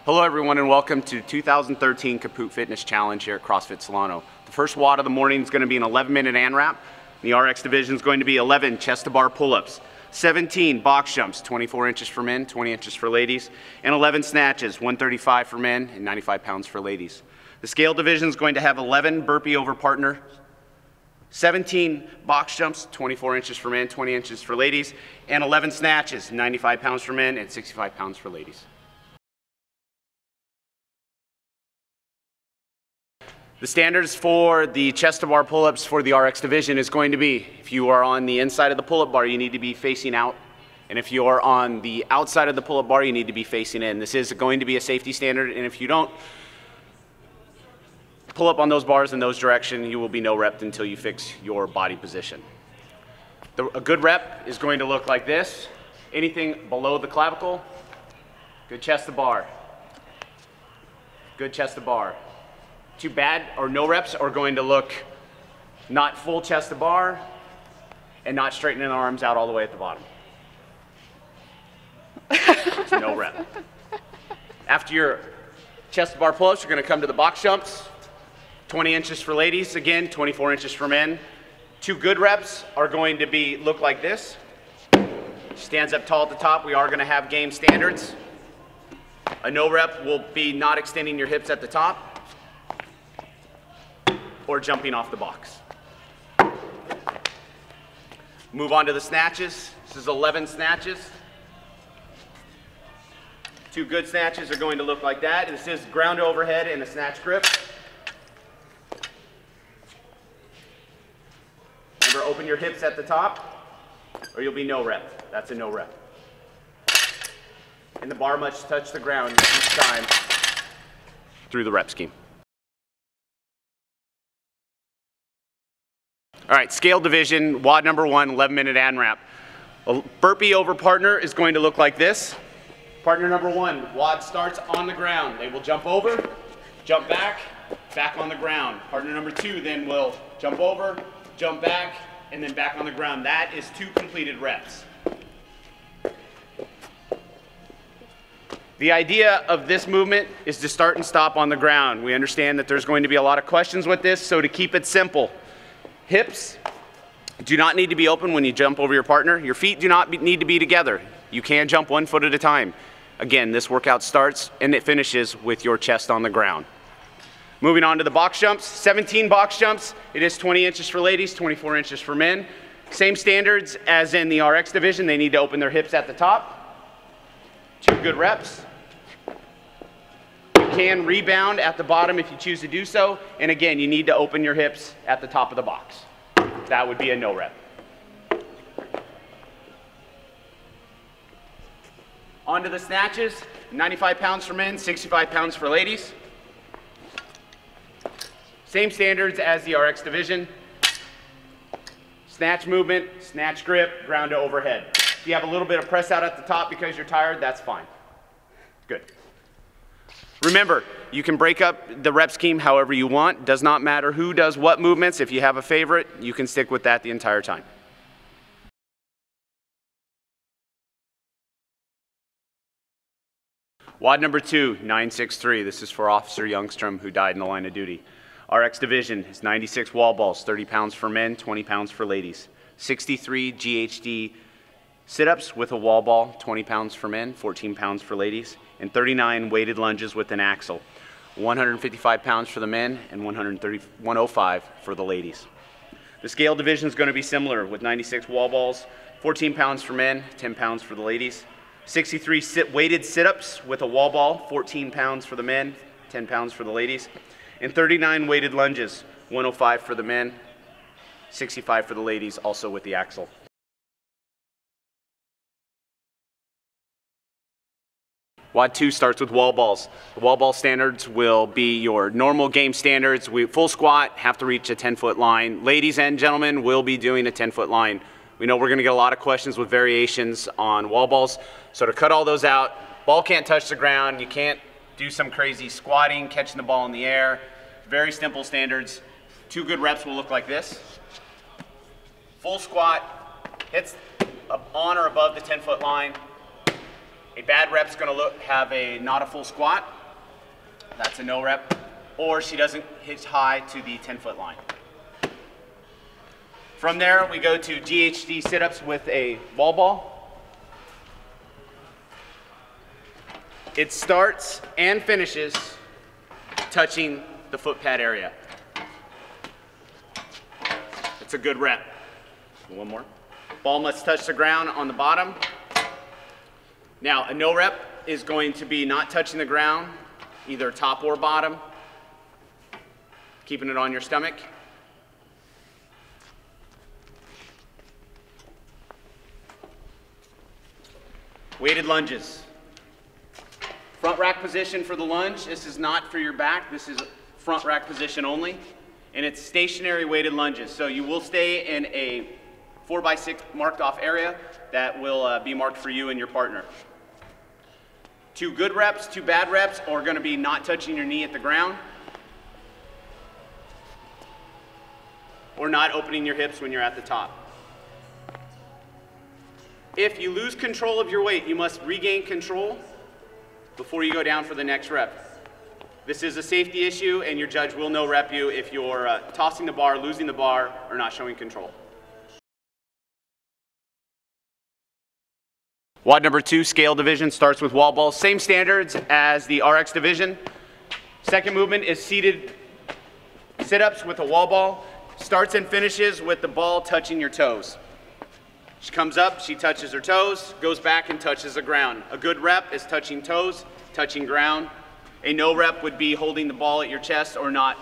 Hello everyone and welcome to 2013 Capoot Fitness Challenge here at CrossFit Solano. The first WOD of the morning is going to be an 11-minute ANRAP. The RX division is going to be 11 chest to bar pull-ups, 17 box jumps, 24 inches for men, 20 inches for ladies, and 11 snatches, 135 for men and 95 pounds for ladies. The scale division is going to have 11 burpee over partner, 17 box jumps, 24 inches for men, 20 inches for ladies, and 11 snatches, 95 pounds for men and 65 pounds for ladies. The standards for the chest to bar pull-ups for the RX division is going to be, if you are on the inside of the pull-up bar, you need to be facing out. And if you are on the outside of the pull-up bar, you need to be facing in. This is going to be a safety standard, and if you don't pull up on those bars in those directions, you will be no repped until you fix your body position. A good rep is going to look like this. Anything below the clavicle, good chest to bar. Good chest to bar. Too bad or no reps are going to look not full chest to bar and not straightening the arms out all the way at the bottom. It's no rep. After your chest to bar pull-ups, you're going to come to the box jumps. 20 inches for ladies, again, 24 inches for men. Two good reps are going to look like this. Stands up tall at the top. We are going to have game standards. A no rep will be not extending your hips at the top or jumping off the box. Move on to the snatches. This is 11 snatches. Two good snatches are going to look like that. This is ground overhead and a snatch grip. Remember, open your hips at the top or you'll be no rep. That's a no rep. And the bar must touch the ground each time through the rep scheme. All right, scale division, WOD number 1, 11-minute ANRAP. A burpee over partner is going to look like this. Partner number 1, WOD starts on the ground. They will jump over, jump back, back on the ground. Partner number 2 then will jump over, jump back, and then back on the ground. That is 2 completed reps. The idea of this movement is to start and stop on the ground. We understand that there's going to be a lot of questions with this, so to keep it simple, hips do not need to be open when you jump over your partner. Your feet do not need to be together. You can jump 1 foot at a time. Again, this workout starts and it finishes with your chest on the ground. Moving on to the box jumps, 17 box jumps. It is 20 inches for ladies, 24 inches for men. Same standards as in the RX division. They need to open their hips at the top. 2 good reps. You can rebound at the bottom if you choose to do so. And again, you need to open your hips at the top of the box. That would be a no rep. On to the snatches, 95 pounds for men, 65 pounds for ladies. Same standards as the RX division. Snatch movement, snatch grip, ground to overhead. If you have a little bit of press out at the top because you're tired, that's fine. Good. Remember, you can break up the rep scheme however you want. Does not matter who does what movements. If you have a favorite, you can stick with that the entire time. WOD number 2, 963. This is for Officer Youngstrom, who died in the line of duty. RX division is 96 wall balls, 30 pounds for men, 20 pounds for ladies. 63 GHD sit-ups with a wall ball, 20 pounds for men, 14 pounds for ladies, and 39 weighted lunges with an axle, 155 pounds for the men and 105 for the ladies. The scale division is going to be similar with 96 wall balls, 14 pounds for men, 10 pounds for the ladies, 63 weighted sit-ups with a wall ball, 14 pounds for the men, 10 pounds for the ladies, and 39 weighted lunges, 105 for the men, 65 for the ladies, also with the axle. WOD 2 starts with wall balls. The wall ball standards will be your normal game standards. Full squat, have to reach a 10-foot line. Ladies and gentlemen will be doing a 10-foot line. We know we're going to get a lot of questions with variations on wall balls. So to cut all those out, ball can't touch the ground. You can't do some crazy squatting, catching the ball in the air. Very simple standards. 2 good reps will look like this. Full squat, hits up on or above the 10-foot line. A bad rep's going to have not a full squat. That's a no rep. Or she doesn't hit high to the 10-foot line. From there, we go to GHD sit-ups with a wall ball. It starts and finishes touching the foot pad area. It's a good rep. One more. Ball must touch the ground on the bottom. Now, a no rep is going to be not touching the ground, either top or bottom, keeping it on your stomach. Weighted lunges. Front rack position for the lunge. This is not for your back. This is front rack position only. And it's stationary weighted lunges. So you will stay in a 4x6 marked off area that will be marked for you and your partner. 2 good reps, 2 bad reps are going to be not touching your knee at the ground or not opening your hips when you're at the top. If you lose control of your weight, you must regain control before you go down for the next rep. This is a safety issue, and your judge will no rep you if you're tossing the bar, losing the bar, or not showing control. WOD number 2, scale division, starts with wall balls. Same standards as the RX division. Second movement is seated sit-ups with a wall ball. Starts and finishes with the ball touching your toes. She comes up, she touches her toes, goes back and touches the ground. A good rep is touching toes, touching ground. A no rep would be holding the ball at your chest or not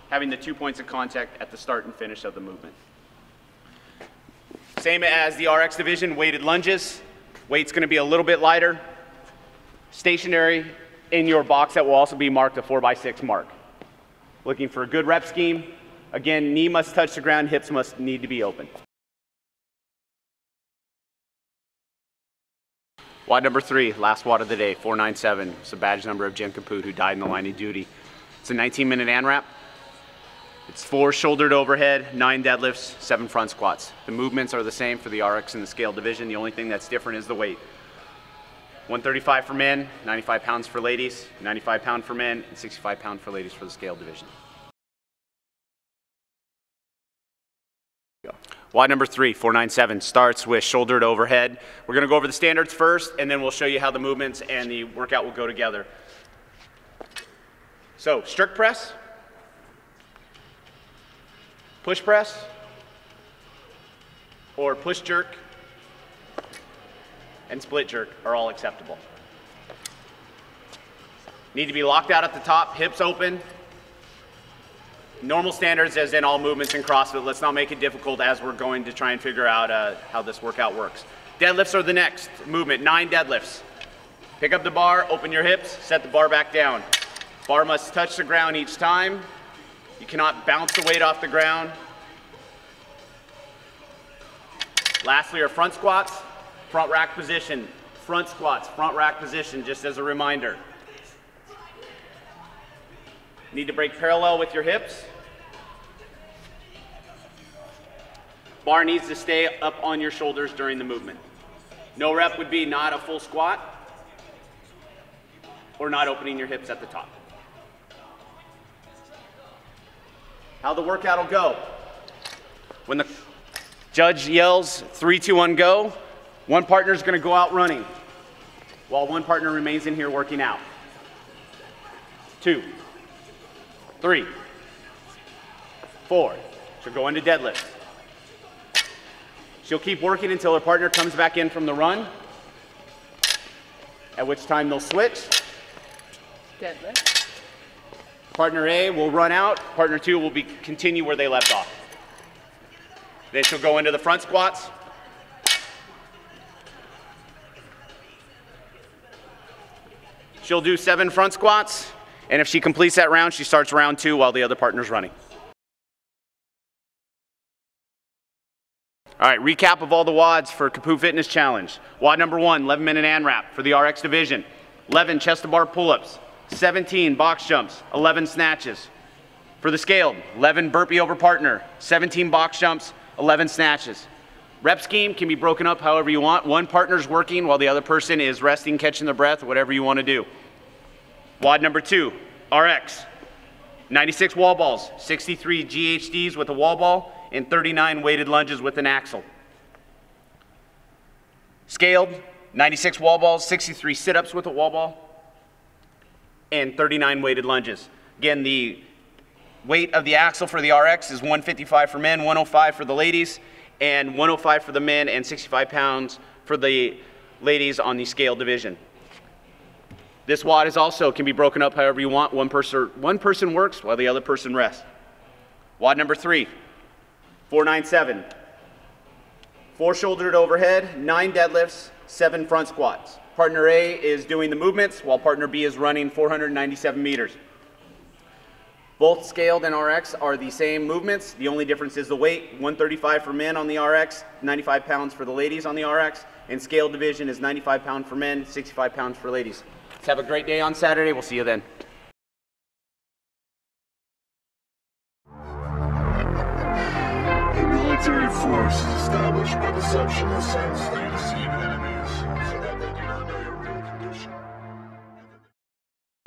having the 2 points of contact at the start and finish of the movement. Same as the RX division, weighted lunges. Weight's going to be a little bit lighter. Stationary in your box that will also be marked a 4x6 mark. Looking for a good rep scheme. Again, knee must touch the ground, hips must need to be open. WOD number 3, last WOD of the day, 497. It's a badge number of Jen Capoot, who died in the line of duty. It's a 19-minute ANRAP. It's 4 shouldered overhead, 9 deadlifts, 7 front squats. The movements are the same for the RX and the scale division. The only thing that's different is the weight. 135 for men, 95 pounds for ladies, 95 pound for men, and 65 pound for ladies for the scale division. WOD number 3, 497, starts with shouldered overhead. We're going to go over the standards first, and then we'll show you how the movements and the workout will go together. So, strict press, push press, or push jerk, and split jerk are all acceptable. Need to be locked out at the top, hips open. Normal standards as in all movements in CrossFit. Let's not make it difficult as we're going to try and figure out how this workout works. Deadlifts are the next movement, 9 deadlifts. Pick up the bar, open your hips, set the bar back down. Bar must touch the ground each time. You cannot bounce the weight off the ground. Lastly are front squats, front rack position. Front squats, front rack position, just as a reminder. Need to break parallel with your hips. Bar needs to stay up on your shoulders during the movement. No rep would be not a full squat or not opening your hips at the top. How the workout will go. When the judge yells 3, 2, 1, go, one partner is going to go out running while one partner remains in here working out. 2, 3, 4. She'll go into deadlift. She'll keep working until her partner comes back in from the run, at which time they'll switch. Deadlift. Partner A will run out. Partner 2 will continue where they left off. Then she'll go into the front squats. She'll do 7 front squats, and if she completes that round, she starts round 2 while the other partner's running. All right, recap of all the WODs for Capoot Fitness Challenge. WOD number 1, 11-minute ANRAP for the RX division. 11 chest-to-bar pull-ups, 17 box jumps, 11 snatches. For the scaled, 11 burpee over partner, 17 box jumps, 11 snatches. Rep scheme can be broken up however you want. One partner's working while the other person is resting, catching their breath, whatever you want to do. WOD number 2, RX, 96 wall balls, 63 GHDs with a wall ball, and 39 weighted lunges with an axle. Scaled, 96 wall balls, 63 sit-ups with a wall ball, and 39 weighted lunges. Again, the weight of the axle for the RX is 155 for men, 105 for the ladies, and 105 for the men, and 65 pounds for the ladies on the scale division. This WOD is also can be broken up however you want. One person works while the other person rests. WOD number 3, 497. 4 shouldered overhead, 9 deadlifts, 7 front squats. Partner A is doing the movements while partner B is running 497 meters. Both scaled and RX are the same movements. The only difference is the weight. 135 for men on the RX, 95 pounds for the ladies on the RX, and scaled division is 95 pounds for men, 65 pounds for ladies. Let's have a great day on Saturday. We'll see you then. A military force is established by deception and sends to deceive enemies.